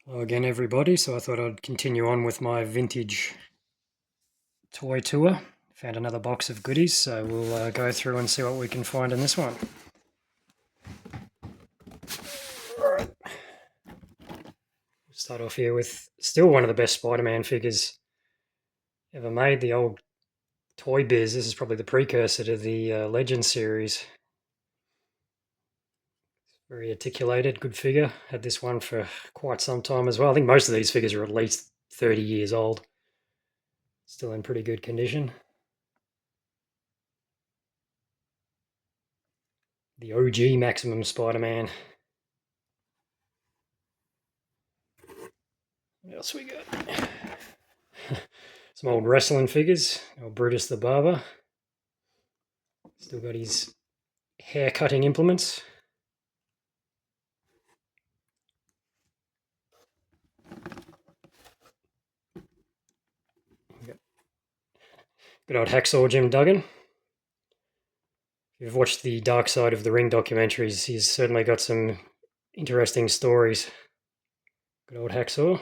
Hello again, everybody. So I thought I'd continue on with my vintage toy tour. Found another box of goodies, so we'll go through and see what we can find in this one. Alright. Start off here with still one of the best Spider-Man figures ever made, the old Toy Biz. This is probably the precursor to the Legend series. Very articulated, good figure. Had this one for quite some time as well. I think most of these figures are at least 30 years old. Still in pretty good condition. The OG Maximum Spider-Man. What else we got? Some old wrestling figures. Old Brutus the Barber. Still got his hair cutting implements. Good old Hacksaw Jim Duggan. If you've watched the Dark Side of the Ring documentaries, he's certainly got some interesting stories. Good old Hacksaw.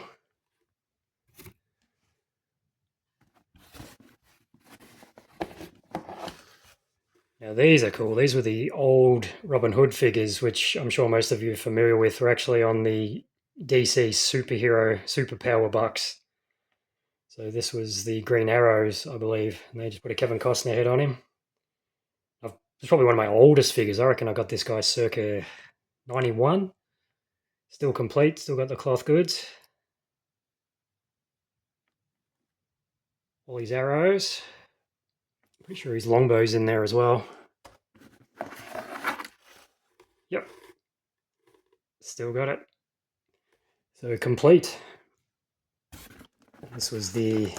Now these are cool. These were the old Robin Hood figures, which I'm sure most of you are familiar with, were actually on the DC Superpower Bucks. So this was the Green Arrows, I believe, and they just put a Kevin Costner head on him. It's probably one of my oldest figures. I reckon I got this guy circa 91. Still complete, still got the cloth goods. All his arrows. Pretty sure his longbow's in there as well. Yep. Still got it. So complete. This was the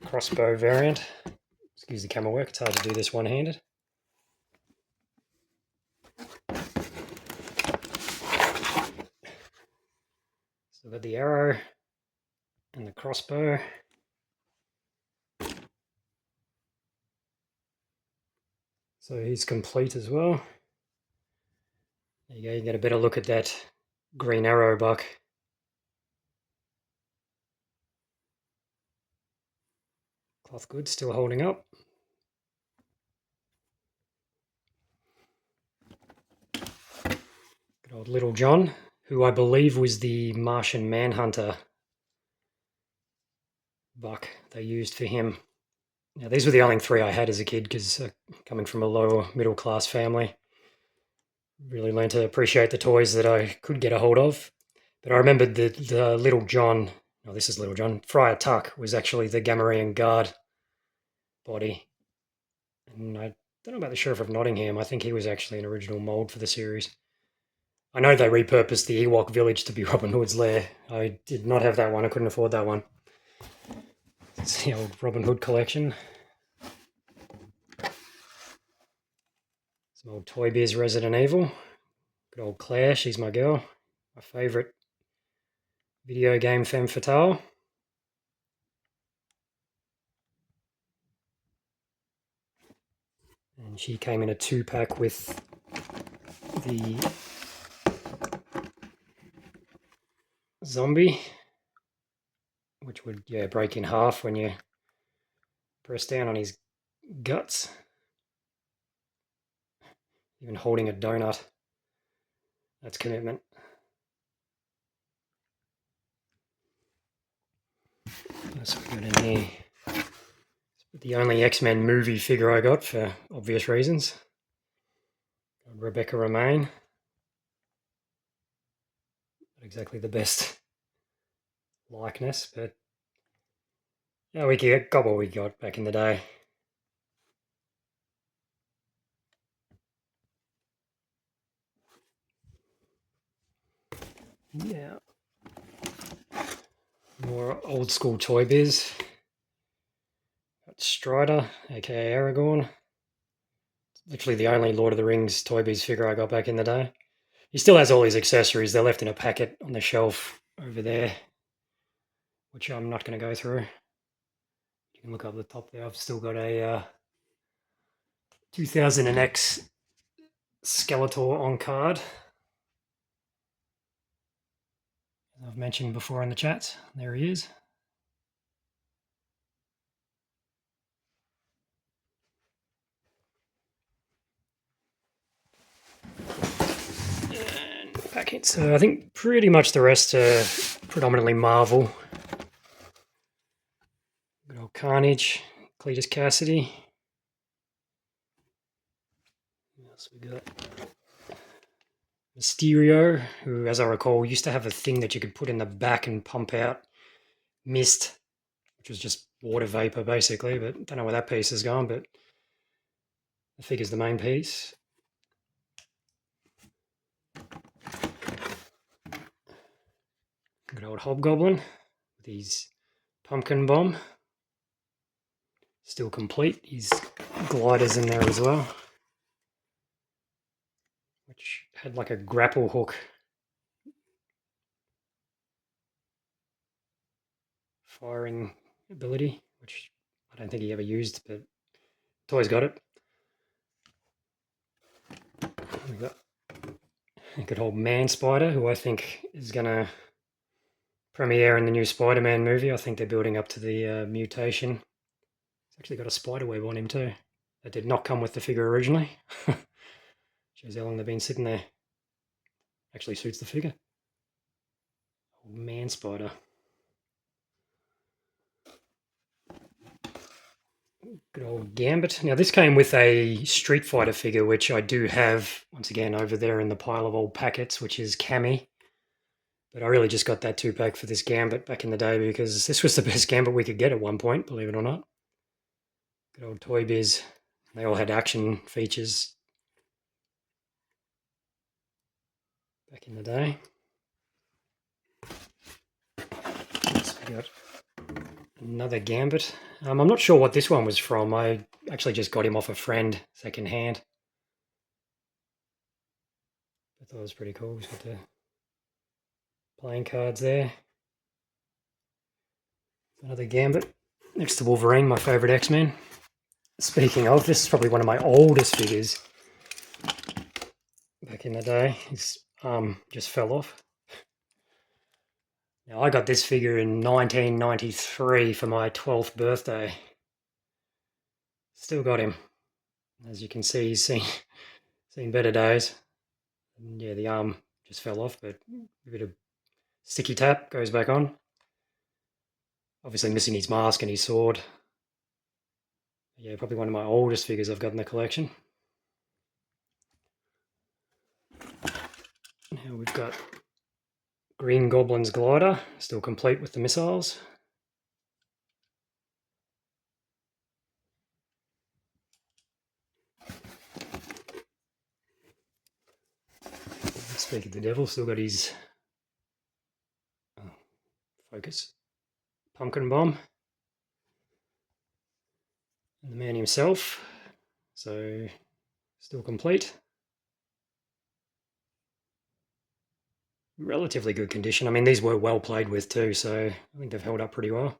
crossbow variant. Excuse the camera work, it's hard to do this one-handed. So got the arrow and the crossbow. So he's complete as well. There you go, you get a better look at that Green Arrow buck. Cloth goods still holding up. Good old Little John, who I believe was the Martian Manhunter buck they used for him. Now, these were the only three I had as a kid because coming from a lower middle class family, really learned to appreciate the toys that I could get a hold of. But I remembered that the Little John, no, this is Little John, Friar Tuck was actually the Gamorrean guard body. And I don't know about the Sheriff of Nottingham. I think he was actually an original mould for the series. I know they repurposed the Ewok village to be Robin Hood's lair. I did not have that one. I couldn't afford that one. It's the old Robin Hood collection. Some old Toy Biz Resident Evil. Good old Claire, she's my girl. My favourite video game femme fatale. And she came in a 2-pack with the zombie, which would break in half when you press down on his guts. Even holding a donut. That's commitment. What's we got in here? The only X-Men movie figure I got for obvious reasons. Rebecca Romijn. Not exactly the best likeness, but yeah, we got what we got back in the day. Yeah. More old school Toy Biz. Got Strider, aka Aragorn. Literally the only Lord of the Rings Toy Biz figure I got back in the day. He still has all his accessories. They're left in a packet on the shelf over there, which I'm not going to go through. You can look up the top there. I've still got a 2000X Skeletor on card. As I've mentioned before in the chat, there he is. And back in. So I think pretty much the rest are predominantly Marvel. Good old Carnage, Cletus Cassidy. What else we got? Mysterio, who, as I recall, used to have a thing that you could put in the back and pump out mist, which was just water vapor basically, but don't know where that piece is going, but the figure's the main piece. Good old Hobgoblin with his pumpkin bomb. Still complete. His gliders in there as well, which had like a grapple hook firing ability, which I don't think he ever used, but Toy's got it. We got a good old Man Spider, who I think is going to premiere in the new Spider-Man movie. I think they're building up to the mutation. He's actually got a spider web on him too. That did not come with the figure originally. Shows how long they've been sitting there. Actually suits the figure. Old Man Spider. Good old Gambit. Now this came with a Street Fighter figure, which I do have, once again, over there in the pile of old packets, which is Cammy. But I really just got that 2-pack for this Gambit back in the day because this was the best Gambit we could get at one point, believe it or not. Good old Toy Biz. They all had action features back in the day. Next we got another Gambit. I'm not sure what this one was from. I actually just got him off a friend second hand. I thought it was pretty cool. He's got the playing cards there. Another Gambit next to Wolverine, my favourite X-Men. Speaking of, this is probably one of my oldest figures back in the day. His arm just fell off. Now, I got this figure in 1993 for my 12th birthday. Still got him. As you can see, he's seen better days. And yeah, the arm just fell off, but a bit of sticky tap goes back on. Obviously missing his mask and his sword. Yeah, probably one of my oldest figures I've got in the collection. Now we've got Green Goblin's glider, still complete with the missiles. Speak of the devil, still got his focus pumpkin bomb. And the man himself, so still complete. Relatively good condition. I mean, these were well played with too, so I think they've held up pretty well.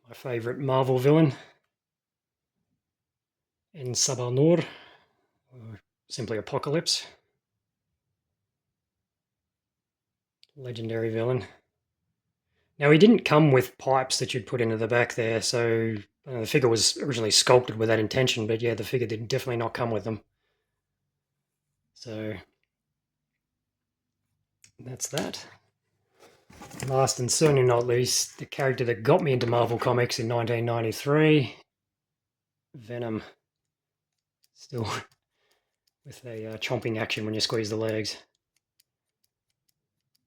My favourite Marvel villain, En-Sabah-Nur, or simply Apocalypse. Legendary villain. Now, he didn't come with pipes that you'd put into the back there, so the figure was originally sculpted with that intention, but yeah, the figure did definitely not come with them. So that's that. Last and certainly not least, the character that got me into Marvel Comics in 1993, Venom. Still with a chomping action when you squeeze the legs.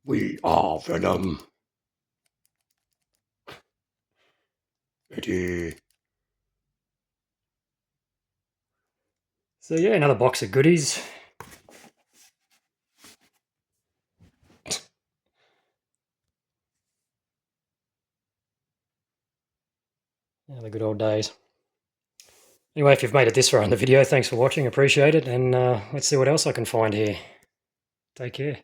We are Venom. Eddie. So yeah, another box of goodies. Yeah, the good old days. Anyway, if you've made it this far in the video, thanks for watching, appreciate it, and let's see what else I can find here. Take care.